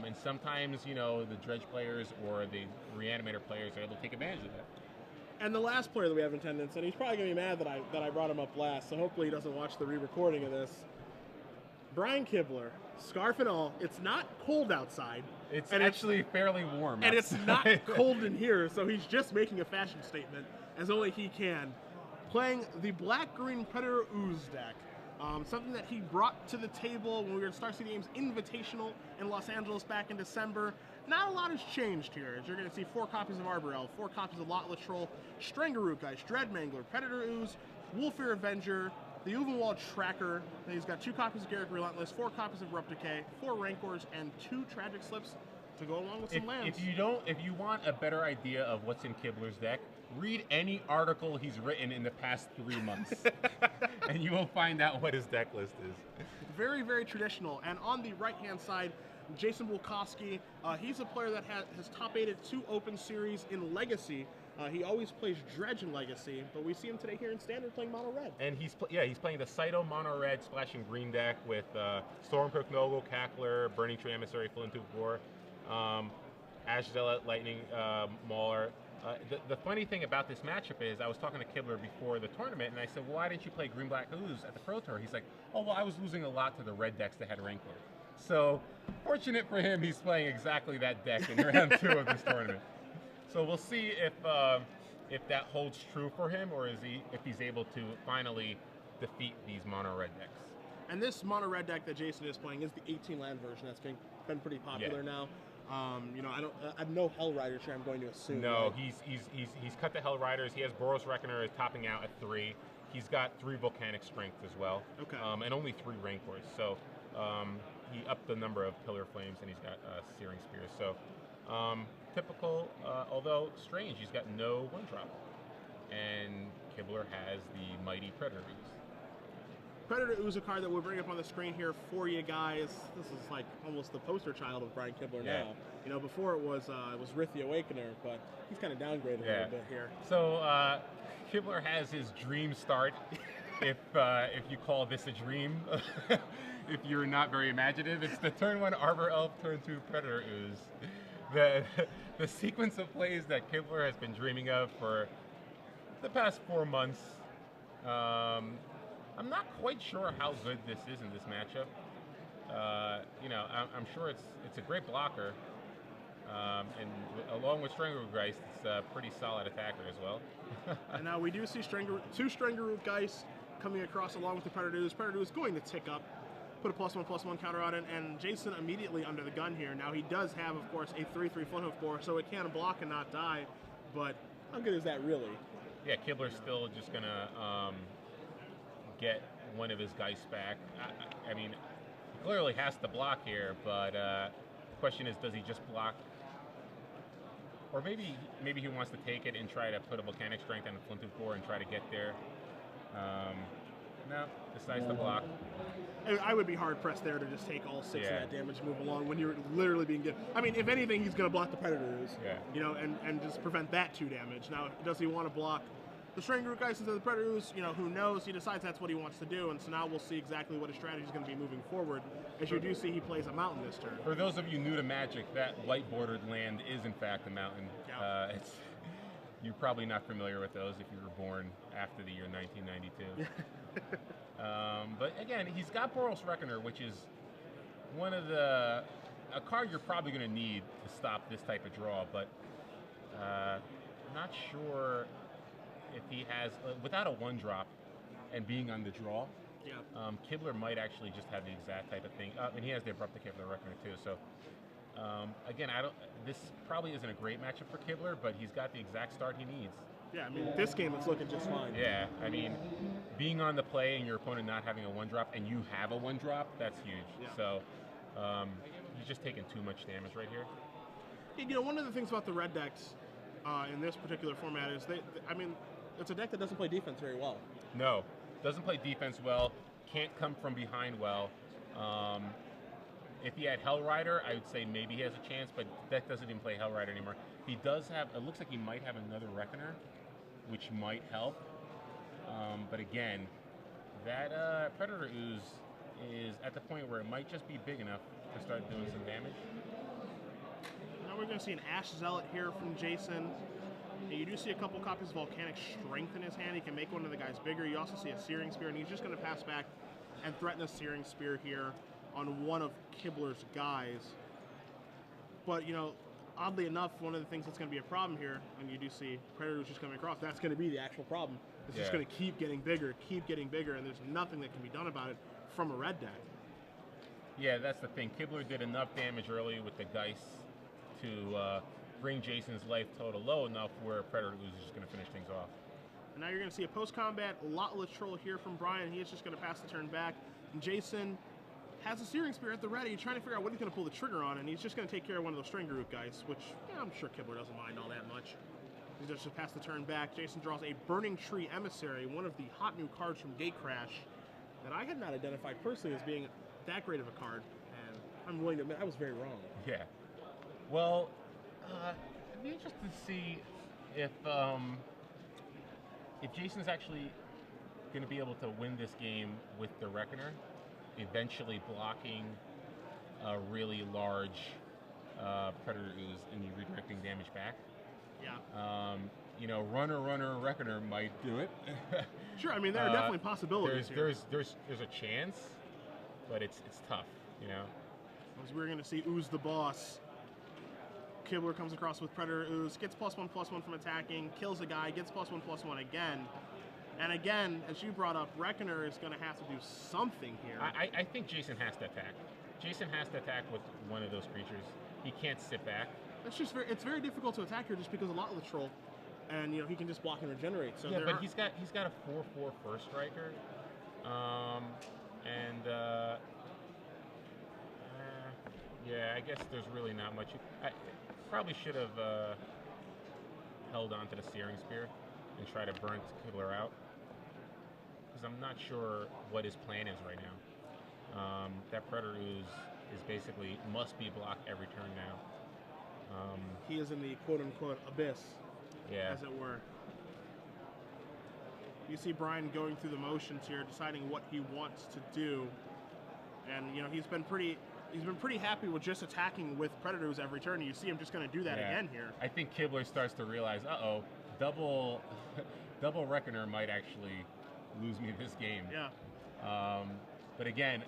And sometimes, you know, the Dredge players or the Reanimator players are able to take advantage of that. And the last player that we have in attendance, and he's probably going to be mad that I brought him up last, so hopefully he doesn't watch the re-recording of this. Brian Kibler, scarf and all. It's not cold outside. It's actually fairly warm and outside. it's not cold in here, so he's just making a fashion statement, as only he can. Playing the Black-Green Predator Ooze deck. Something that he brought to the table when we were at Star City Games Invitational in Los Angeles back in December. Not a lot has changed here, as you're going to see 4 copies of Arbor Elf, 4 copies of Lot Latrell, Strangaroo Geist, Dreadmangler, Predator Ooze, Wolfear Avenger, the Uvenwald Tracker. Then he's got 2 copies of Garrick Relentless, 4 copies of Abrupt Decay, 4 Rancors, and 2 Tragic Slips to go along with some lands. If you want a better idea of what's in Kibler's deck, read any article he's written in the past 3 months, and you will find out what his deck list is. Very, very traditional. And on the right-hand side, Jason Bulkowski. He's a player that has top-8'd 2 Open Series in Legacy. He always plays Dredge in Legacy, but we see him today here in Standard playing Mono Red. And he's playing the Saito Mono Red splashing green deck with Stormcroak Noggle, Cackler, Burning Tree Emissary, Flint War, Ash Zealot, Lightning Mauler. The funny thing about this matchup is I was talking to Kibler before the tournament, and I said, well, why didn't you play Green Black Ooze at the Pro Tour? He's like, oh, well, I was losing a lot to the red decks that had Rancor. So, fortunate for him, he's playing exactly that deck in round 2 of this tournament. So we'll see if that holds true for him, or if he's able to finally defeat these mono red decks. And this mono red deck that Jason is playing is the 18 land version. That's been pretty popular now. You know, I have no Hell Riders here, I'm going to assume. No, right? he's cut the Hell Riders. He has Boros Reckoner is topping out at 3. He's got 3 Volcanic Strength as well. Okay. And only 3 Rancors. So he upped the number of Pillar Flames, and he's got Searing Spears. So typical, although strange, he's got no 1-drop. And Kibler has the Mighty Predator Ooze. Predator Ooze, a card that we'll bring up on the screen here for you guys. This is like almost the poster child of Brian Kibler now. You know, before it was Rith the Awakener, but he's kind of downgraded a little bit here. So Kibler has his dream start, if you call this a dream. If you're not very imaginative, it's the turn 1 Arbor Elf, turn 2 Predator Ooze. The sequence of plays that Kibler has been dreaming of for the past 4 months. I'm not quite sure how good this is in this matchup. You know, I'm sure it's a great blocker, and along with Strangaroo Geist, it's a pretty solid attacker as well. And now we do see 2 Strangaroo Geist coming across along with the Predator Ooze. Predator Ooze going to tick up, put a +1/+1 counter on it, and Jason immediately under the gun here. Now he does have, of course, a 3/3 Flint Hoof Boar, so it can block and not die, but how good is that really? Yeah, Kibler's still just gonna get one of his Geists back. I mean, he clearly has to block here, but the question is, does he just block? Or maybe he wants to take it and try to put a Volcanic Strength on the Flint Boar and try to get there. No, decides to block. I would be hard-pressed there to just take all 6 of that damage and move along when you're literally being given. I mean, if anything, he's going to block the Predator Ooze, you know, and just prevent that 2 damage. Now, does he want to block the Strangaroo Geist instead of the Predator Ooze? You know, who knows? He decides that's what he wants to do, and so now we'll see exactly what his strategy is going to be moving forward. As you do see, he plays a mountain this turn. For those of you new to Magic, that white-bordered land is, in fact, a mountain. You're probably not familiar with those if you were born after the year 1992. But again, he's got Boros Reckoner, which is a card you're probably going to need to stop this type of draw, but not sure if he has, without a 1-drop and being on the draw, Kibler might actually just have the exact type of thing. And he has the Abrupt Decay Reckoner too, so again, this probably isn't a great matchup for Kibler, but he's got the exact start he needs. Yeah, I mean, this game it's looking just fine. Yeah, I mean, being on the play and your opponent not having a 1-drop and you have a 1-drop, that's huge. Yeah. So he's just taking too much damage right here. You know, one of the things about the red decks in this particular format is I mean, it's a deck that doesn't play defense very well. No, doesn't play defense well, can't come from behind well. If he had Hell Rider, I would say maybe he has a chance, but deck doesn't even play Hell Rider anymore. He does have, it looks like he might have another Reckoner, which might help. But again, that Predator Ooze is at the point where it might just be big enough to start doing some damage. we're going to see an Ash Zealot here from Jason. And you do see a couple copies of Volcanic Strength in his hand. He can make one of the guys bigger. You also see a Searing Spear, and he's just going to pass back and threaten a Searing Spear here on one of Kibler's guys. But, you know, oddly enough, one of the things that's going to be a problem here, and you do see Predators just coming across, that's going to be the actual problem. It's just going to keep getting bigger, and there's nothing that can be done about it from a red deck. Yeah, that's the thing. Kibler did enough damage early with the Geist to bring Jason's life total low enough where Predator Ooze is just going to finish things off. And now you're going to see a post-combat Lotless Troll here from Brian. He is just going to pass the turn back. And Jason has a Searing Spear at the ready, trying to figure out what he's going to pull the trigger on, and he's just going to take care of one of those String Root guys, which I'm sure Kibler doesn't mind all that much. He's just pass the turn back. Jason draws a Burning Tree Emissary, one of the hot new cards from Gatecrash that I had not identified personally as being that great of a card, and I'm willing to admit I was very wrong. Yeah. Well, it'd be interesting to see if Jason's actually going to be able to win this game with the Reckoner, eventually blocking a really large Predator Ooze and you redirecting damage back. Yeah. You know, Runner, Reckoner might do it. Sure, I mean, there are definitely possibilities here. There's a chance, but it's tough, you know. As we're going to see Ooze the Boss. Kibler comes across with Predator Ooze, gets +1/+1 from attacking, kills a guy, gets +1/+1 again. And again, as you brought up, Reckoner is going to have to do something here. I think Jason has to attack. Jason has to attack with one of those creatures. He can't sit back. It's very difficult to attack here just because of Lotless Troll. And, you know, he can just block and regenerate. So yeah, but he's got a 4/4 First Striker. Yeah, I guess there's really not much. I probably should have held on to the Searing Spear and try to burn Kibler out, because I'm not sure what his plan is right now. That Predator Ooze is basically must be blocked every turn now. He is in the quote-unquote abyss, as it were. You see Brian going through the motions here, deciding what he wants to do, and you know he's been pretty happy with just attacking with Predators every turn. And you see him just going to do that again here. I think Kibler starts to realize, double Reckoner might actually lose me this game. Yeah. But again,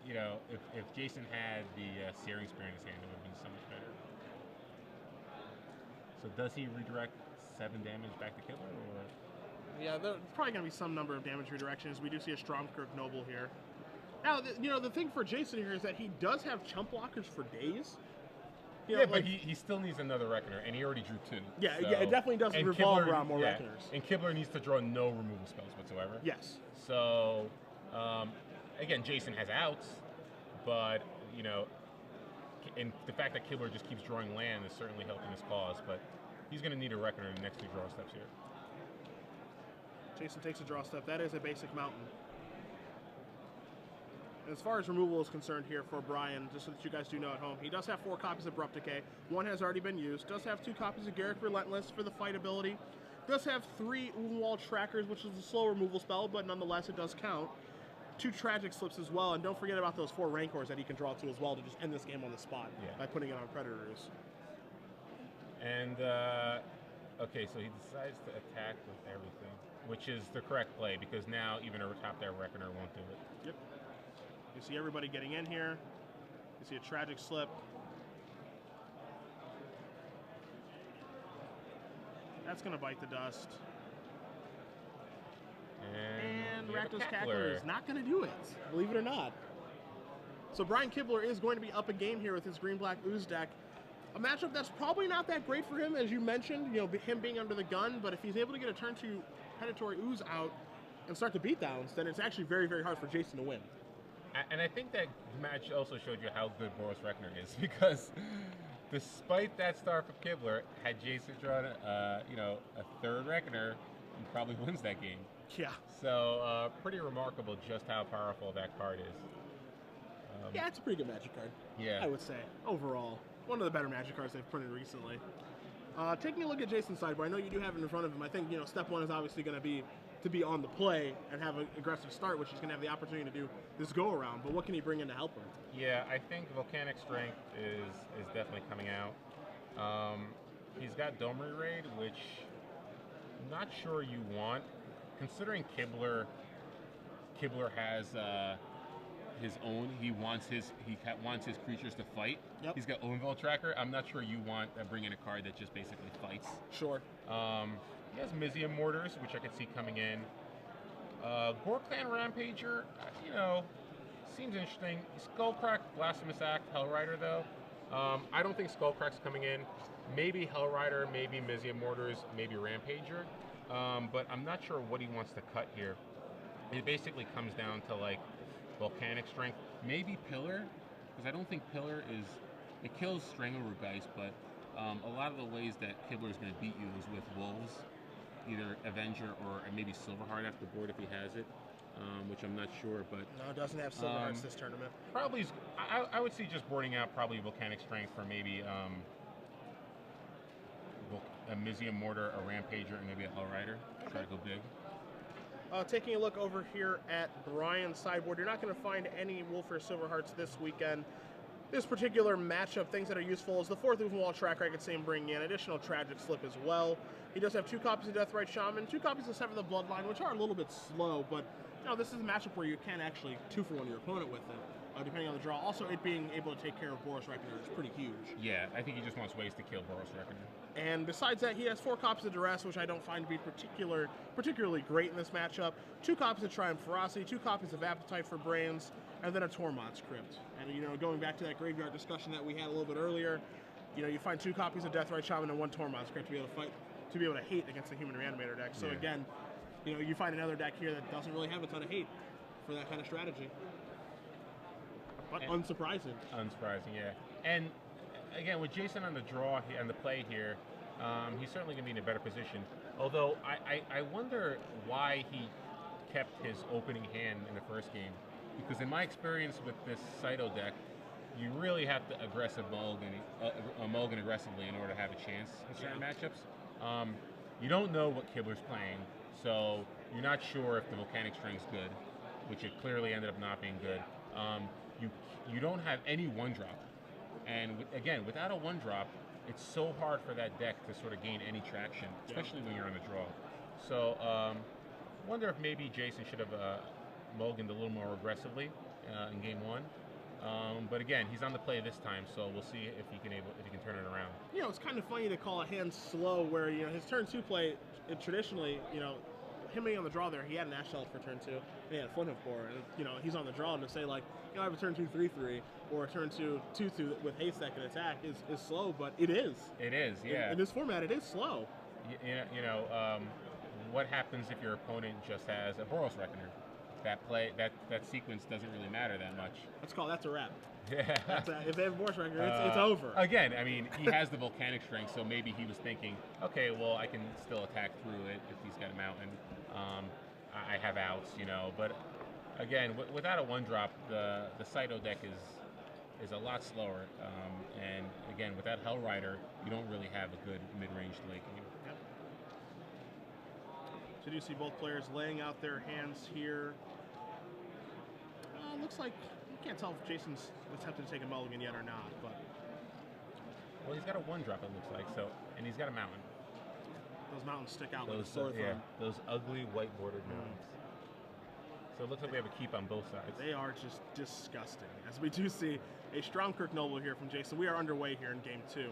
you know, if Jason had the Searing Spear in his hand, it would have been so much better. So does he redirect 7 damage back to Kibler, or? Yeah, there's probably going to be some number of damage redirections. We do see a Stromkirk Noble here. Now, you know, the thing for Jason here is that he does have chump blockers for days. You know, but he still needs another Reckoner, and he already drew 2. Yeah, so. yeah, it definitely doesn't revolve around more Reckoners. And Kibler needs to draw no removal spells whatsoever. Yes. So, again, Jason has outs, but, you know, and the fact that Kibler just keeps drawing land is certainly helping his cause, but he's going to need a Reckoner in the next 2 draw steps here. Jason takes a draw step. That is a basic mountain. As far as removal is concerned here for Brian, just so that you guys do know at home, he does have 4 copies of Abrupt Decay. 1 has already been used. Does have 2 copies of Garruk Relentless for the fight ability. Does have 3 Wall Trackers, which is a slow removal spell, but nonetheless it does count. 2 Tragic Slips as well, and don't forget about those 4 Rancors that he can draw to as well to just end this game on the spot by putting it on Predators. And, okay, so he decides to attack with everything, which is the correct play, because now even a top deck Reckoner won't do it. Yep. You see everybody getting in here. You see a Tragic Slip. That's going to bite the dust. And Rakdos Cackler is not going to do it, believe it or not. So Brian Kibler is going to be up a game here with his green-black Ooze deck. A matchup that's probably not that great for him, as you mentioned, you know, him being under the gun, but if he's able to get a turn 2 Predatory Ooze out and start the beatdowns, then it's actually very, very hard for Jason to win. And I think that match also showed you how good Boros Reckoner is, because despite that star from Kibler, had Jason drawn, you know, a 3rd Reckoner, he probably wins that game. Yeah. So pretty remarkable just how powerful that card is. Yeah, it's a pretty good Magic card. Yeah. I would say, overall. One of the better Magic cards they've printed recently. Taking a look at Jason's sideboard, I know you do have it in front of him. I think, you know, step 1 is obviously going to be on the play and have an aggressive start, which he's going to have the opportunity to do this go-around. But what can he bring in to help him? Yeah, I think Volcanic Strength is definitely coming out. He's got Domery Raid, which I'm not sure you want, considering Kibler has his own. He wants his creatures to fight. Yep. He's got Ovenville Tracker. I'm not sure you want to bring in a card that just basically fights. Sure. He has Mizium Mortars, which I could see coming in. Gorklan Rampager, seems interesting. Skullcrack, Blasphemous Act, Hellrider, though. I don't think Skullcrack's coming in. Maybe Hellrider, maybe Mizium Mortars, maybe Rampager. But I'm not sure what he wants to cut here. It basically comes down to, like, Volcanic Strength. Maybe Pillar, because I don't think Pillar is... It kills Strangleroot Geist, but a lot of the ways that Kibler is going to beat you is with Wolves. Either Avenger or maybe Silverheart off the board if he has it, which I'm not sure. But no, it doesn't have Silverhearts this tournament. Probably, I would see just boarding out probably Volcanic Strength for maybe a Mizium Mortar, a Rampager, and maybe a Hellrider. Try to go big. Taking a look over here at Brian's sideboard, you're not going to find any Wolf or Silverhearts this weekend. This particular matchup, things that are useful is the 4th Ovenwall Tracker I could see him bringing in, additional Tragic Slip as well. He does have 2 copies of Deathrite Shaman, 2 copies of Sever the Bloodline, which are a little bit slow, but this is a matchup where you can actually 2-for-1 your opponent with it, depending on the draw. Also, it being able to take care of Boros Reckoner is pretty huge. Yeah, I think he just wants ways to kill Boros Reckoner. And besides that, he has 4 copies of Duress, which I don't find to be particularly great in this matchup, 2 copies of Triumph Ferocity, 2 copies of Appetite for Brains, and then a Tormod's Crypt. And, going back to that graveyard discussion that we had a little bit earlier, you find 2 copies of Deathrite Shaman and 1 Tormod's Crypt to be able to fight, to be able to hate against the Human Reanimator deck. So again, you find another deck here that doesn't really have a ton of hate for that kind of strategy. But unsurprising. Unsurprising, yeah. And again, with Jason on the draw and the play here, he's certainly going to be in a better position. Although I wonder why he kept his opening hand in the first game. Because in my experience with this Cyto deck, you really have to mulligan aggressively in order to have a chance in certain matchups. You don't know what Kibler's playing, so you're not sure if the Volcanic Strength's good, which it clearly ended up not being good. You don't have any 1-drop, and again, without a 1-drop, it's so hard for that deck to sort of gain any traction, especially when you're on the draw. So, wonder if maybe Jason should have mulliganed a little more aggressively in game 1. But again, he's on the play this time, so we'll see if he can turn it around. It's kind of funny to call a hand slow where his turn 2 play, traditionally, him being on the draw there, he had an Ash Elf for turn 2, and he had a Flint Hoof Boar, and he's on the draw, and to say, like, I have a turn 2 3/3 or a turn 2 2/2 with haste that can attack is slow, but it is. It is, yeah. In this format, it is slow. What happens if your opponent just has a Boros Reckoner? That sequence doesn't really matter that much. That's a wrap. Yeah. If they have a Boros Reckoner, it's over. Again, I mean, he has the Volcanic Strength, so maybe he was thinking, okay, well, I can still attack through it if he's got a mountain. I have outs, but again, without a 1-drop, the Cyto deck is a lot slower. And again, without Hellrider, you don't really have a good mid-range late game. Yep. So do you see both players laying out their hands here? Looks like you can't tell if Jason's attempting to take a mulligan yet or not, but well, he's got a 1-drop, it looks like, and he's got a mountain. Those mountains stick out like a sore thumb. Those ugly white bordered mountains. So it looks like we have a keep on both sides. They are just disgusting. As we do see a strong Kirk Noble here from Jason. We are underway here in game 2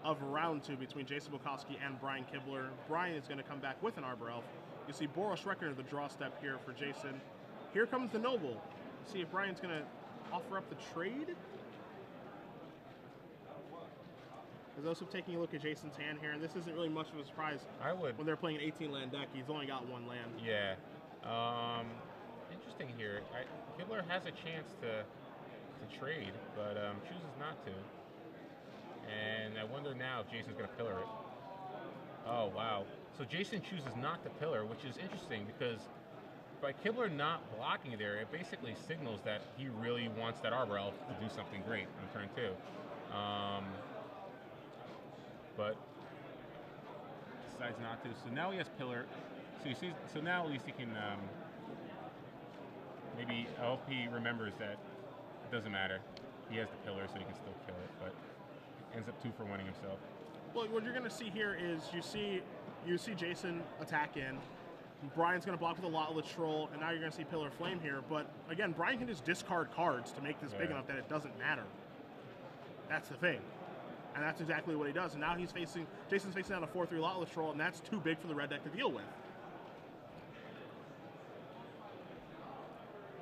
of round 2 between Jason Bulkowski and Brian Kibler. Brian is going to come back with an Arbor Elf. You see Boros Reckoner, the draw step here for Jason. Here comes the Noble. See if Brian's going to offer up the trade. There's also taking a look at Jason's hand here, and this isn't really much of a surprise. I would. When they're playing an 18-land deck, he's only got 1 land. Yeah. Interesting here. Kibler has a chance to trade, but chooses not to. And I wonder now if Jason's going to pillar it. Oh, wow. So Jason chooses not to pillar, which is interesting because by Kibler not blocking there, it basically signals that he really wants that Arbor Elf to do something great on turn 2. But decides not to. So now he has pillar. So you see. So now at least he can. Maybe I hope he remembers that it doesn't matter. He has the pillar, so he can still kill it. But ends up 2 for 1ing himself. Well, what you're going to see here is you see Jason attack in. Brian's going to block with a Lot Troll, and now you're going to see Pillar Flame here. But again, Brian can just discard cards to make this big enough that it doesn't matter. That's the thing. And that's exactly what he does. And now Jason's facing down a 4/3 Lot Troll, and that's too big for the red deck to deal with.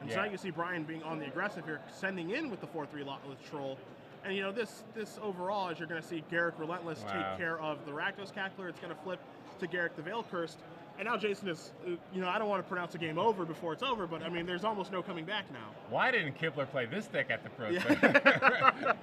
And so now you see Brian being on the aggressive here, sending in with the 4/3 Lot Troll. And you know, this overall, as you're going to see Garrick Relentless take care of the Rakdos Cackler, it's going to flip to Garrick the Veil Cursed. And now Jason is, you know, I don't want to pronounce a game over before it's over, but I mean, there's almost no coming back now. Why didn't Kibler play this deck at the Pro Tour?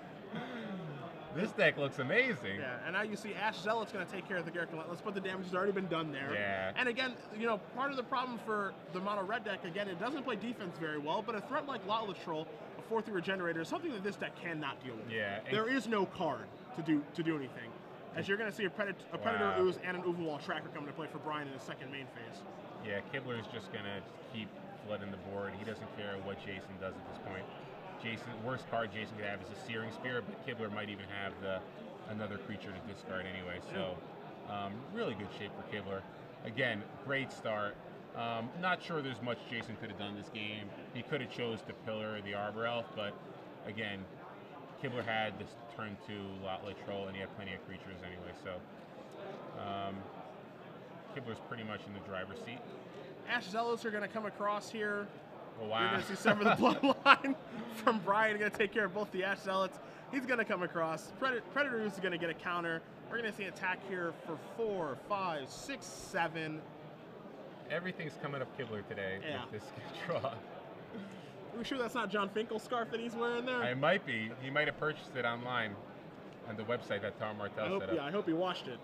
This deck looks amazing. Yeah, and now you see Ash Zealot's going to take care of the Garrick Relentless, but the damage has already been done there. Yeah. And again, you know, part of the problem for the mono red deck, again, it doesn't play defense very well, but a threat like Lot Troll, a 4/3 Regenerator, is something that this deck cannot deal with. Yeah. There is no card to do anything. As you're going to see a Predator Ooze and an Uvenwall Tracker coming to play for Brian in his second main phase. Yeah, Kibler is just going to keep flooding the board. He doesn't care what Jason does at this point. Worst card Jason could have is a Searing Spear, but Kibler might even have another creature to discard anyway. So, really good shape for Kibler. Again, great start. Not sure there's much Jason could have done this game. He could have chose to Pillar the Arbor Elf, but again, Kibler had this turn 2 Lot Troll, and he had plenty of creatures anyway. So, Kibler's pretty much in the driver's seat. Ash Zealots are going to come across here. Oh, wow. You're going to see Sever the Bloodline from Brian. Going to take care of both the Ash Zealots. He's going to come across. Predator is going to get a counter. We're going to see attack here for 4, 5, 6, 7. Everything's coming up Kibler today with this draw. Are we sure that's not John Finkel's scarf that he's wearing there? It might be. He might have purchased it online on the website that Tom Martell set up. Yeah, I hope he washed it.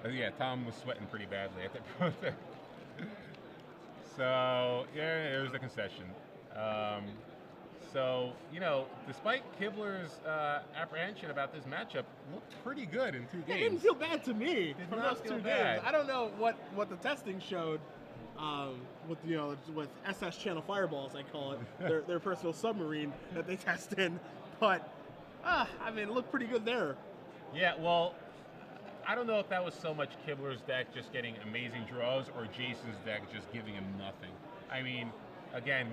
Yeah, Tom was sweating pretty badly at that point. So, yeah, there's the concession. So, you know, despite Kibler's apprehension about this matchup, looked pretty good in 2 games. It didn't feel bad to me from those 2 bad. games. I don't know what the testing showed with SS Channel Fireballs, I call it, their personal submarine that they test in. But, I mean, it looked pretty good there. Yeah, well, I don't know if that was so much Kibler's deck just getting amazing draws or Jason's deck just giving him nothing. I mean, again,